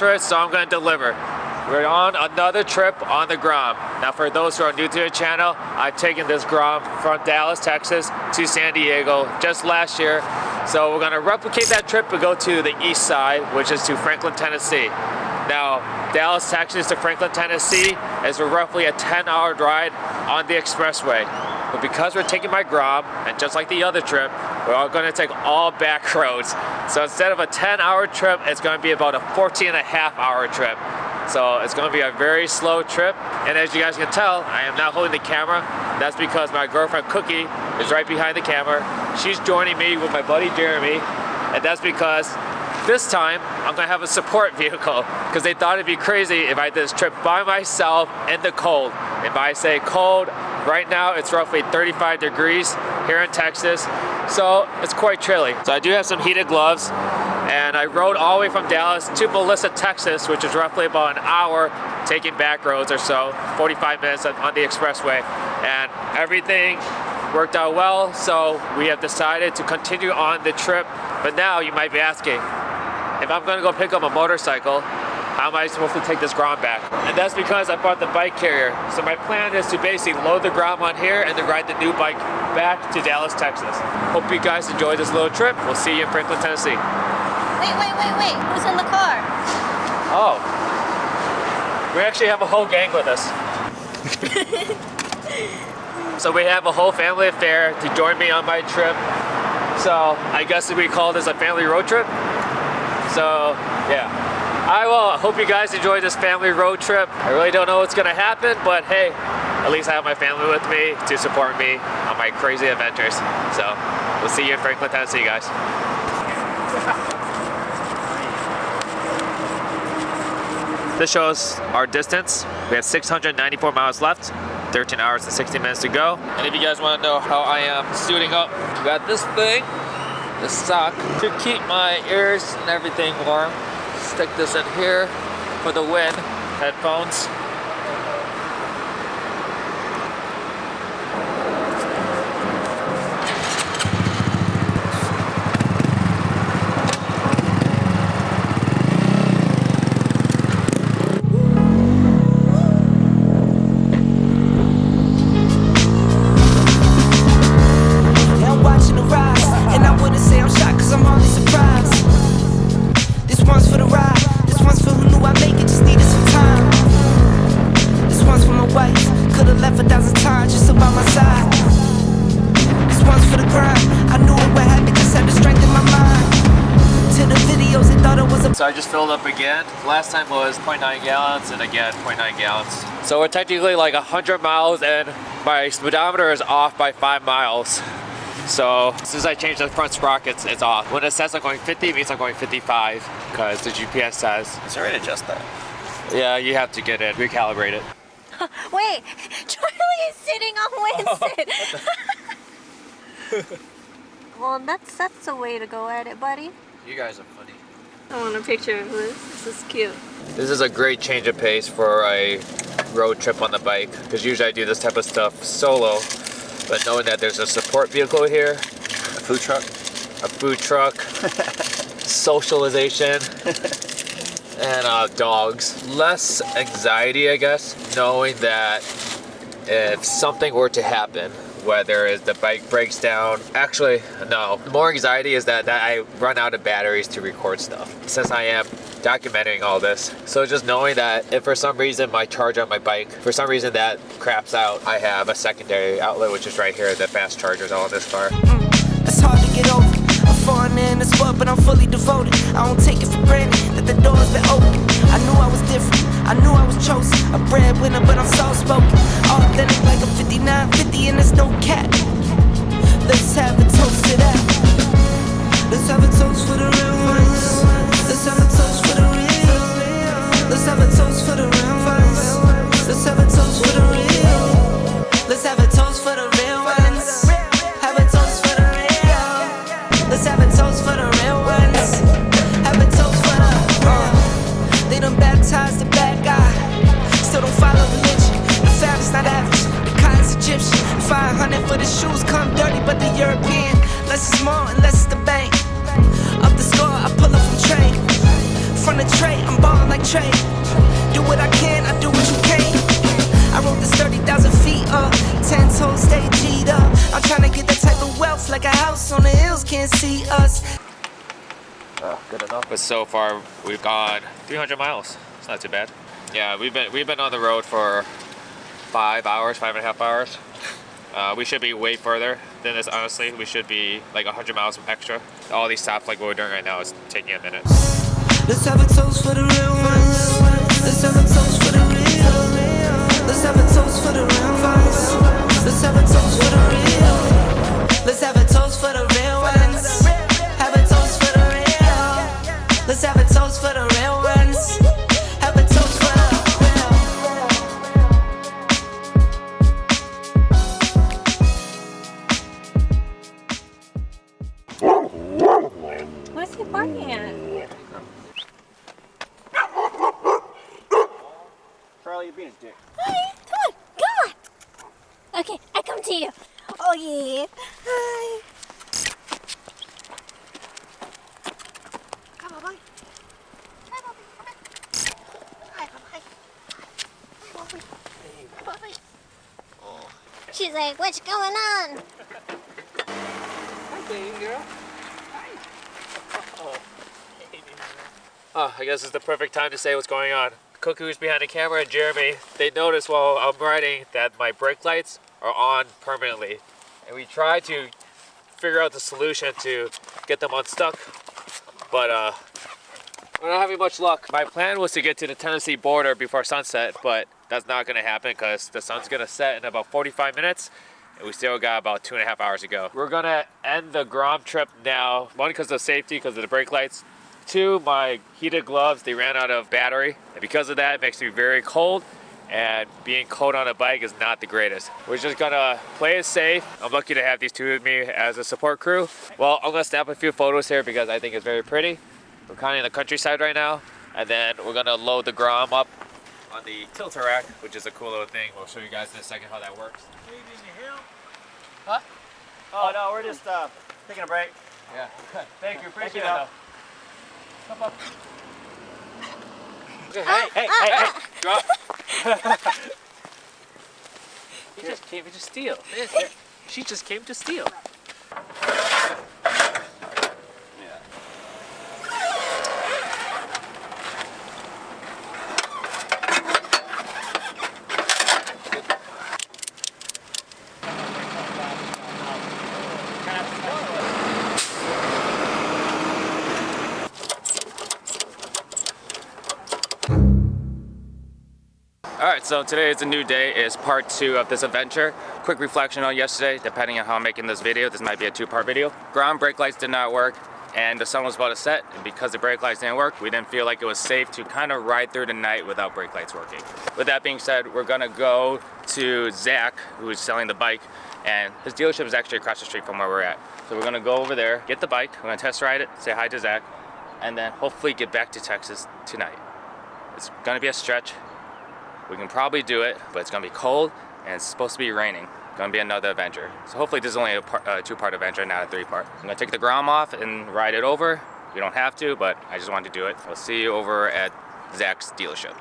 for it, so I'm gonna deliver. We're on another trip on the Grom. Now for those who are new to the channel, I've taken this Grom from Dallas, Texas to San Diego just last year. So we're gonna replicate that trip and go to the east side, which is to Franklin, Tennessee. Now, Dallas, Texas to Franklin, Tennessee is roughly a 10-hour ride on the expressway. But because we're taking my Grom, and just like the other trip, we're all gonna take all back roads. So instead of a 10-hour trip, it's gonna be about a 14.5-hour trip. So it's gonna be a very slow trip. And as you guys can tell, I am not holding the camera. That's because my girlfriend Cookie is right behind the camera. She's joining me with my buddy Jeremy. And that's because this time I'm gonna have a support vehicle, because they thought it'd be crazy if I did this trip by myself in the cold. And by I say cold, right now it's roughly 35 degrees here in Texas. So it's quite chilly. So I do have some heated gloves. And I rode all the way from Dallas to Melissa, Texas, which is roughly about an hour, taking back roads or so, 45 minutes on the expressway. And everything worked out well, so we have decided to continue on the trip. But now you might be asking, if I'm gonna go pick up a motorcycle, how am I supposed to take this Grom back? And that's because I bought the bike carrier. So my plan is to basically load the Grom on here and then ride the new bike back to Dallas, Texas. Hope you guys enjoy this little trip. We'll see you in Franklin, Tennessee. Wait, who's in the car? Oh, we actually have a whole gang with us. So we have a whole family affair to join me on my trip. So I guess we call this a family road trip. So yeah, I hope you guys enjoy this family road trip. I really don't know what's gonna happen, but hey, at least I have my family with me to support me on my crazy adventures. So we'll see you in Franklin, Tennessee, guys. This shows our distance. We have 694 miles left, 13 hours and 60 minutes to go. And if you guys want to know how I am suiting up, we got this thing, this sock, to keep my ears and everything warm. Stick this in here for the wind, headphones. So I just filled up again. Last time was 0.9 gallons and again 0.9 gallons. So we're technically like 100 miles and my speedometer is off by 5 miles. So as soon as I change the front sprockets, it's off. When it says I'm going 50, it means I'm going 55 because the GPS says. Is there a way to adjust that? Yeah, you have to get it, recalibrate it. Wait, Charlie is sitting on Winston. Well, that's a way to go at it, buddy. You guys are funny. I want a picture of this. This is cute. This is a great change of pace for a road trip on the bike, because usually I do this type of stuff solo, but knowing that there's a support vehicle here, A food truck, socialization, and dogs. Less anxiety, I guess, knowing that if something were to happen, whether the bike breaks down. Actually, no. More anxiety is that I run out of batteries to record stuff, since I am documenting all this. So just knowing that if for some reason my charger on my bike, for some reason that craps out, I have a secondary outlet, which is right here. The fast charger's all in this car. It's hard to get over. I'm falling in this world, but I'm fully devoted. I don't take it for granted that the door's been open. I knew I was different. I knew I was chosen. A breadwinner, but I'm soft-spoken. Authentic like a 5950 and there's no cap. Let's have a toast to that. Let's have a toast for the real ones. Let's have a toast for the real. Let's have a toast for the real ones. Let's have a toast for the real. Let's have a toast for the real ones. Have a toast for the real. Let's have a toast for the real ones. Have a toast for the They done baptized the bad guy. Still don't follow religion. The family's not average. The kind's Egyptian. 500 for the shoes come dirty, but the European. Less is more and less is the bank. Up the score, I pull up from train. from the tray, I'm ballin' like Trey. Do what I can, I do what you can't. I wrote this 30,000 feet up, 10 toes stay G'd up. I'm tryna get that type of wealth, like a house on the hills can't see us. Good enough. But so far we've gone 300 miles. It's not too bad. Yeah, we've been on the road for 5 hours, 5.5 hours. We should be way further than this, honestly. We should be like 100 miles extra. All these stops like what we're doing right now is taking a minute. Let's have a toast for the real ones. Let's have a toast for the real. Let's have a toast for the real ones. Let's have a toast for the real. Let's have a toast for the real ones. Have a toast for the real. Let's have a toast for the real ones. Have a toast for the real. Where's he barking at? Charlie, you're being a dick. Hi, come on, come on. Okay, I come to you. Oh yeah. Hi. Come on, boy. Hi, Bobby. Come on. Hi, Bobby. Hi, Bobby. Bobby. She's like, what's going on? Hi, baby girl. Oh, I guess it's the perfect time to say what's going on. Cook, who's behind the camera, and Jeremy, they noticed while I'm riding that my brake lights are on permanently. And we tried to figure out the solution to get them unstuck, but we're not having much luck. My plan was to get to the Tennessee border before sunset, but that's not gonna happen because the sun's gonna set in about 45 minutes. And we still got about 2.5 hours to go. We're gonna end the Grom trip now. One, because of safety, because of the brake lights. Two, my heated gloves, they ran out of battery. And because of that, it makes me very cold. And being cold on a bike is not the greatest. We're just gonna play it safe. I'm lucky to have these two with me as a support crew. Well, I'm gonna snap a few photos here because I think it's very pretty. We're kind of in the countryside right now. And then we're gonna load the Grom up on the tilter rack, which is a cool little thing. We'll show you guys in a second how that works. Huh? Oh, no, we're just taking a break. Yeah. Thank you. Appreciate it. though. Come up. Okay, hey, drop. He just came to steal. She just came to steal. Alright, so today is a new day. It's part 2 of this adventure. Quick reflection on yesterday. Depending on how I'm making this video, this might be a 2-part video. Ground brake lights did not work and the sun was about to set, and because the brake lights didn't work, we didn't feel like it was safe to kind of ride through the night without brake lights working. With that being said, we're gonna go to Zach, who is selling the bike, and his dealership is actually across the street from where we're at. So we're gonna go over there, get the bike, we're gonna test ride it, say hi to Zach, and then hopefully get back to Texas tonight. It's gonna be a stretch. We can probably do it, but it's gonna be cold and it's supposed to be raining. Gonna be another adventure. So hopefully this is only a 2-part adventure, not a 3-part. I'm gonna take the Grom off and ride it over. You don't have to, but I just wanted to do it. I'll see you over at Zach's dealership.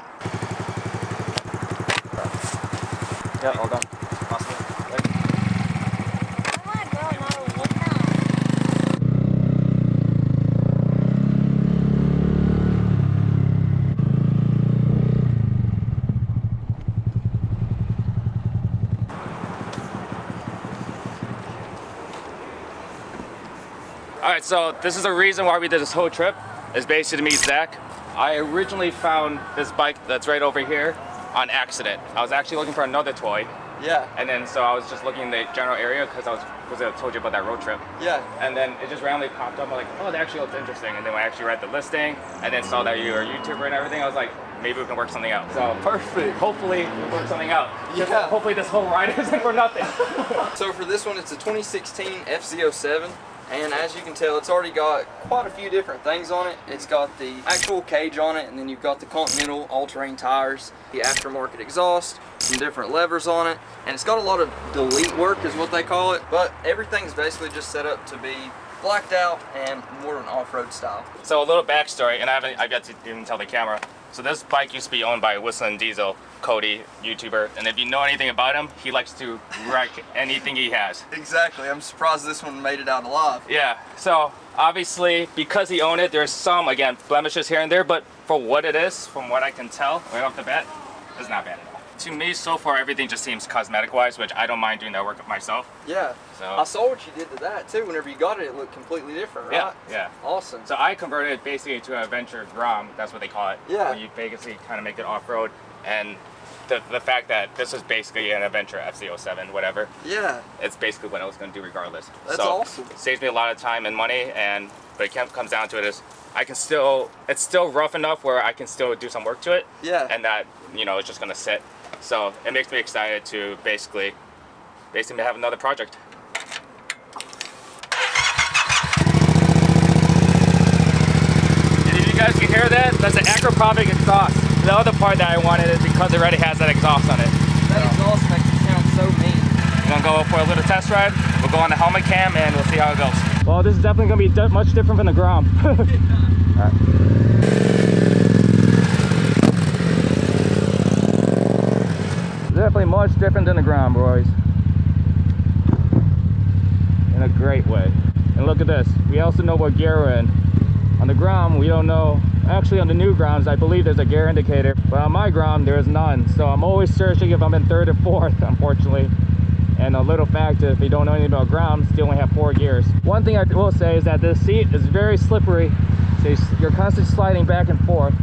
Yeah, all done. Awesome. Alright, so this is the reason why we did this whole trip, is basically to meet Zach. I originally found this bike that's right over here on accident. I was actually looking for another toy. Yeah. And then so I was just looking in the general area because I told you about that road trip. Yeah. And then it just randomly popped up. I'm like, oh, that actually looks interesting. And then I actually read the listing and then saw that you were a YouTuber and everything. I was like, maybe we can work something out. So Perfect. hopefully we'll work something out. Yeah. Hopefully this whole ride isn't for nothing. So for this one, it's a 2016 FZ07, and as you can tell, it's already got quite a few different things on it. It's got the actual cage on it, and then you've got the Continental all-terrain tires, the aftermarket exhaust, some different levers on it, and it's got a lot of delete work is what they call it, but everything's basically just set up to be blacked out and more of an off-road style. So a little backstory, and I've yet to even tell the camera. So this bike used to be owned by Whistling Diesel, Cody, YouTuber, and if you know anything about him, he likes to wreck anything he has. Exactly. I'm surprised this one made it out alive. Yeah, so obviously because he owned it, there's some, again, blemishes here and there, but for what it is, from what I can tell right off the bat, it's not bad at all. To me, so far, everything just seems cosmetic-wise, which I don't mind doing that work myself. Yeah. So I saw what you did to that too. Whenever you got it, it looked completely different, right? yeah, yeah. Awesome. So I converted it basically to an adventure Grom, that's what they call it. Yeah. Where you basically kind of make it off-road, and the fact that this is basically an adventure FZ07, whatever. Yeah. It's basically what I was going to do regardless. That's so awesome. It saves me a lot of time and money, but it comes down to it is it's still rough enough where I can still do some work to it. Yeah. And that, you know, it's just going to sit. So it makes me excited to basically have another project. And if you guys can hear that, that's an acropovic exhaust. The other part that I wanted is because it already has that exhaust on it. That exhaust makes it sound so mean. We're gonna go for a little test ride. We'll go on the helmet cam and we'll see how it goes. Well, this is definitely gonna be much different from the Grom. All right. Definitely much different than the Grom, boys. In a great way. And look at this. We also know what gear we're in. On the Grom, we don't know. Actually, on the new Groms, I believe there's a gear indicator. But on my Grom, there is none. So I'm always searching if I'm in 3rd or 4th, unfortunately. And a little fact, if you don't know anything about Groms, they only have 4 gears. One thing I will say is that this seat is very slippery. So you're constantly sliding back and forth.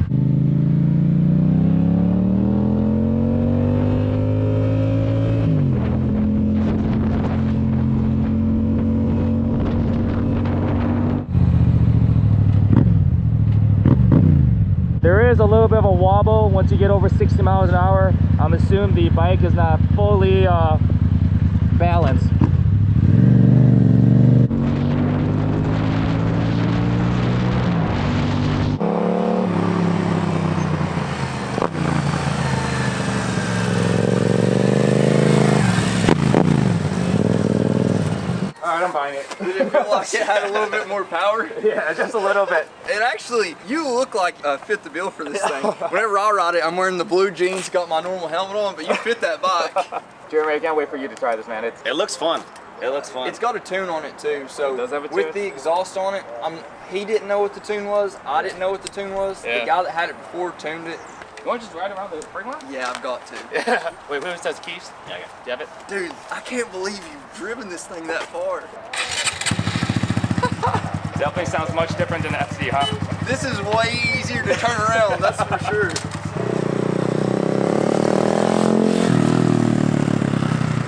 There is a little bit of a wobble once you get over 60 miles an hour. I'm assuming the bike is not fully balanced. Alright, I'm buying it. Did it feel like it had a little bit more power? Yeah, just a little bit. It actually, you look like fit the bill for this thing. Whenever I ride it, I'm wearing the blue jeans, got my normal helmet on, but you fit that bike. Jeremy, I can't wait for you to try this, man. It looks fun. It looks fun. It's got a tune on it too, so Does have a with tune? the exhaust on it, he didn't know what the tune was, I didn't know what the tune was. Yeah. The guy that had it before tuned it. You want to just ride around the parking lot? Yeah, I've got to. Yeah. Wait, who says keys? Yeah, I got it. Do you have it? Dude, I can't believe you've driven this thing that far. Definitely sounds much different than the FZ, huh? This is way easier to turn around, that's for sure.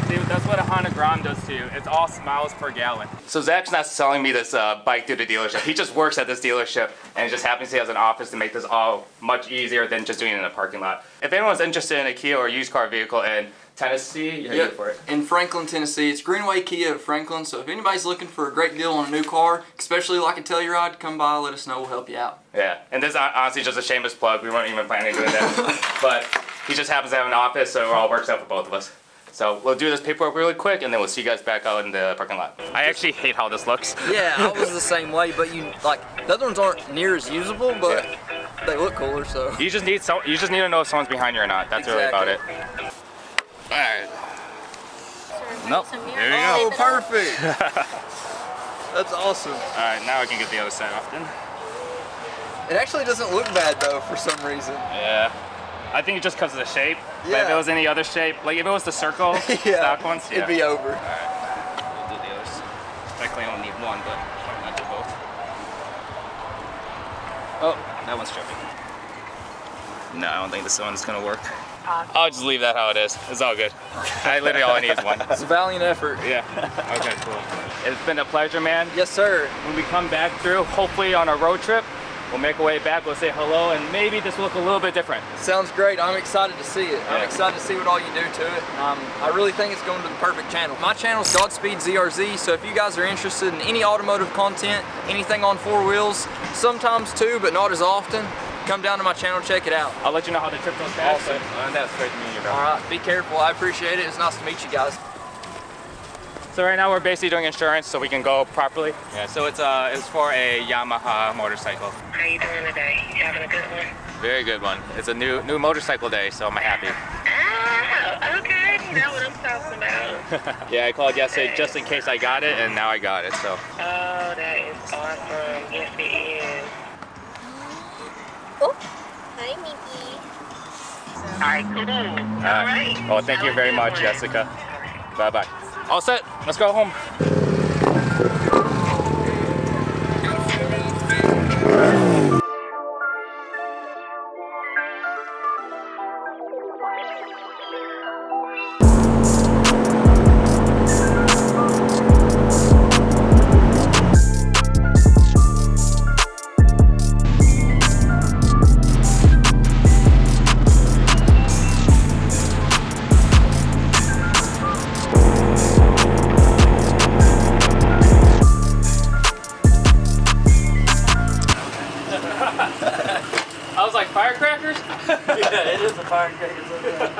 See, that's what a Honda Grom does to you. It's all miles per gallon. So Zach's not selling me this bike through the dealership. He just works at this dealership and it just happens he has an office to make this all much easier than just doing it in a parking lot. If anyone's interested in a Kia or used car vehicle in Tennessee, you're here for it. In Franklin, Tennessee. It's Greenway Kia of Franklin, so if anybody's looking for a great deal on a new car, especially like a Telluride, come by, let us know, we'll help you out. Yeah, and this is honestly just a shameless plug. We weren't even planning on doing that. But he just happens to have an office, so it all works out for both of us. So we'll do this paperwork really quick, and then we'll see you guys back out in the parking lot. I actually hate how this looks. Yeah, I was the same way, but the other ones aren't near as usable, but they look cooler, so. You just need to know if someone's behind you or not. That's really about it. All right. Nope. There you go. Oh, perfect. That's awesome. All right, now I can get the other side off then. It actually doesn't look bad though, for some reason. Yeah. I think it's just because of the shape. But Yeah. if it was any other shape, like if it was the circle stock ones, it'd be over. All right. We'll do the others. Technically, I only need one, but I might do both. Oh, that one's tripping. No, I don't think this one's gonna work. I'll just leave that how it is. It's all good. Literally all I need is one. It's a valiant effort. Yeah. Okay, cool. It's been a pleasure, man. Yes, sir. When we come back through, hopefully on a road trip, we'll make our way back, we'll say hello, and maybe this will look a little bit different. Sounds great. I'm excited to see it. I'm excited to see what all you do to it. I really think it's going to the perfect channel. My channel is Godspeed ZRZ, so if you guys are interested in any automotive content, anything on 4 wheels, sometimes 2, but not as often, come down to my channel, check it out. I'll let you know how the trip goes back. Awesome. But that's great to meet you, bro. All right, be careful. I appreciate it. It's nice to meet you guys. So right now we're basically doing insurance so we can go properly. Yeah, so it's for a Yamaha motorcycle. How you doing today? You having a good one? Very good one. It's a new motorcycle day, so I'm happy. Oh, okay. That's what I'm talking about. Yeah, I called yesterday just in case I got it, and now I got it. So. Oh, that is awesome. Yes, it is. Oh, hi, Mickey. All right, cool. All right. Well, thank you very much, Jessica. Bye-bye. All set. Let's go home. I was like, firecrackers? Yeah, it is a firecracker sometimes.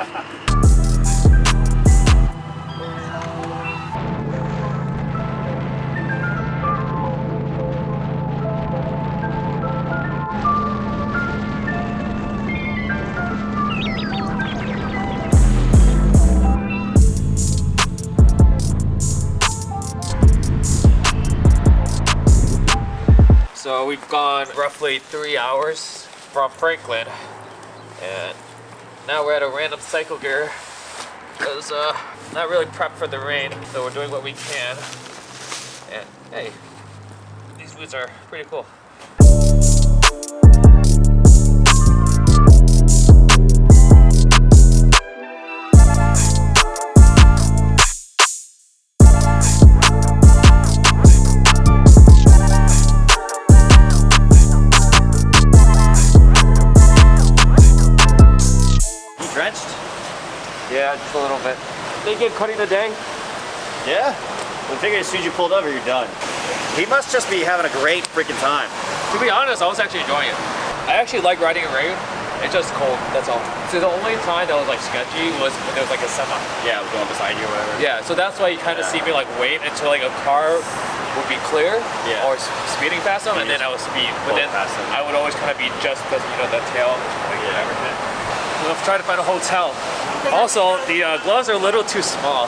So we've gone roughly 3 hours from Franklin, and now we're at a random cycle gear because not really prepped for the rain, so we're doing what we can. And hey, these boots are pretty cool. Drenched? Yeah, just a little bit. They get cutting today? Yeah. I figured as soon as you pulled over, you're done. He must just be having a great freaking time. To be honest, I was actually enjoying it. I actually like riding in rain. It's just cold, that's all. So the only time that was like sketchy was when there was like a semi. Yeah, I was going beside you or whatever. Yeah, so that's why you kind of see me like wait until like a car would be clear or speeding past them, and then I would speed. But then I would always kind of be just because, you know, the tail, like everything. We'll try to find a hotel. Also, the gloves are a little too small.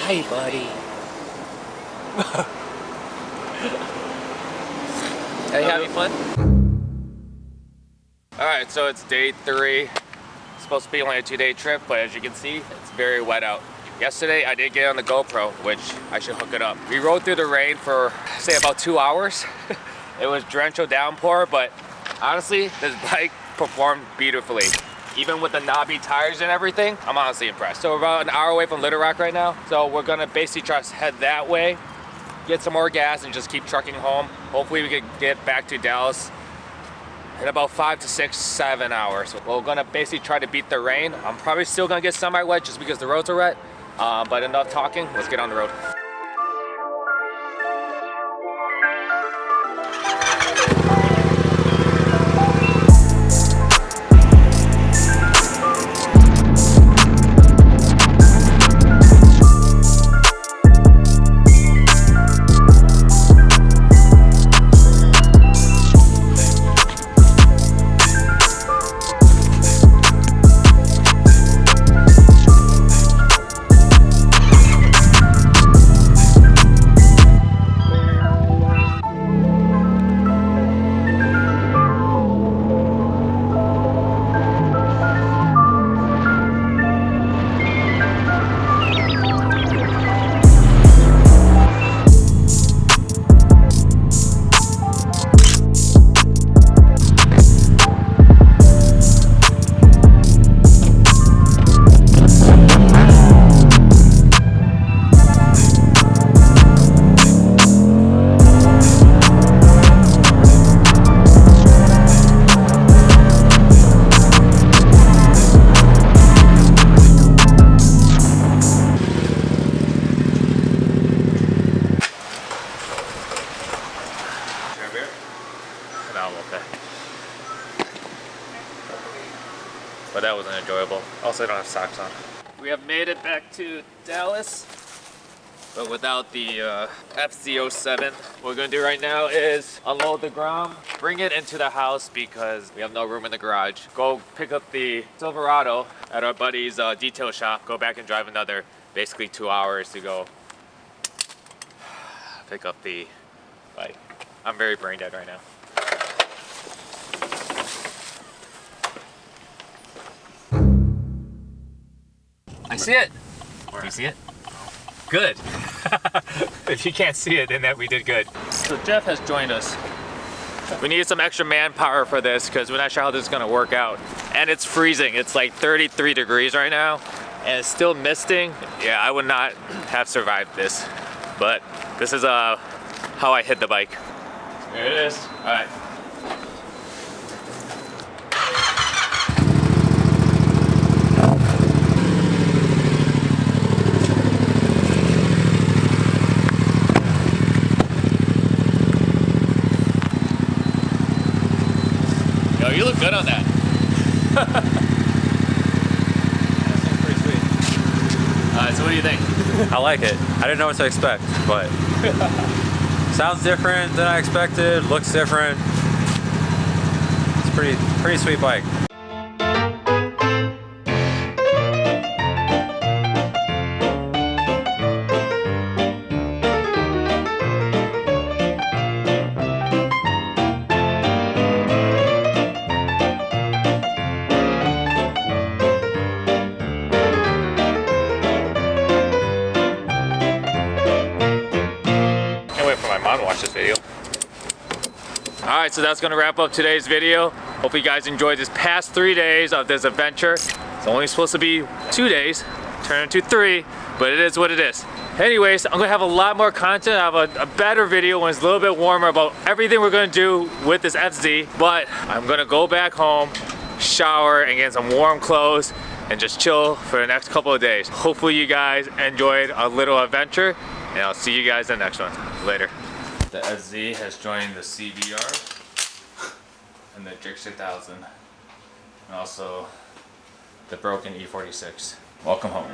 Hey, buddy. Are you having fun? Alright, so it's day 3. It's supposed to be only a 2-day trip, but as you can see, it's very wet out. Yesterday, I did get on the GoPro, which I should hook it up. We rode through the rain for, say, about 2 hours. It was torrential downpour, but honestly, this bike performed beautifully. Even with the knobby tires and everything, I'm honestly impressed. So we're about an hour away from Little Rock right now. So we're gonna basically try to head that way, get some more gas, and just keep trucking home. Hopefully we can get back to Dallas in about 5 to 6, 7 hours. We're gonna basically try to beat the rain. I'm probably still gonna get semi-wet just because the roads are wet. But enough talking, let's get on the road. But that wasn't enjoyable. Also, I don't have socks on. We have made it back to Dallas, but without the FZ07. What we're gonna do right now is unload the Grom, bring it into the house because we have no room in the garage. Go pick up the Silverado at our buddy's detail shop, go back and drive another basically 2 hours to go pick up the bike. I'm very brain dead right now. I see it. Do you see it? Good. If you can't see it, then that we did good. So Jeff has joined us. We need some extra manpower for this because we're not sure how this is gonna work out. And it's freezing. It's like 33 degrees right now and it's still misting. Yeah, I would not have survived this. But this is how I hit the bike. There it is. All right. Yo, you look good on that. That seems pretty sweet. All right, so what do you think? I like it. I didn't know what to expect, but sounds different than I expected, looks different. It's pretty sweet bike. Watch this video. All right, so that's gonna wrap up today's video. Hopefully you guys enjoyed this past 3 days of this adventure. It's only supposed to be 2 days, turn into 3, but it is what it is. Anyways, I'm gonna have a lot more content. I have a better video when it's a little bit warmer about everything we're gonna do with this FZ, but I'm gonna go back home, shower, and get some warm clothes, and just chill for the next couple of days. Hopefully you guys enjoyed our little adventure, and I'll see you guys in the next one. Later. The FZ has joined the CBR and the Drake 6000 and also the broken E46. Welcome home.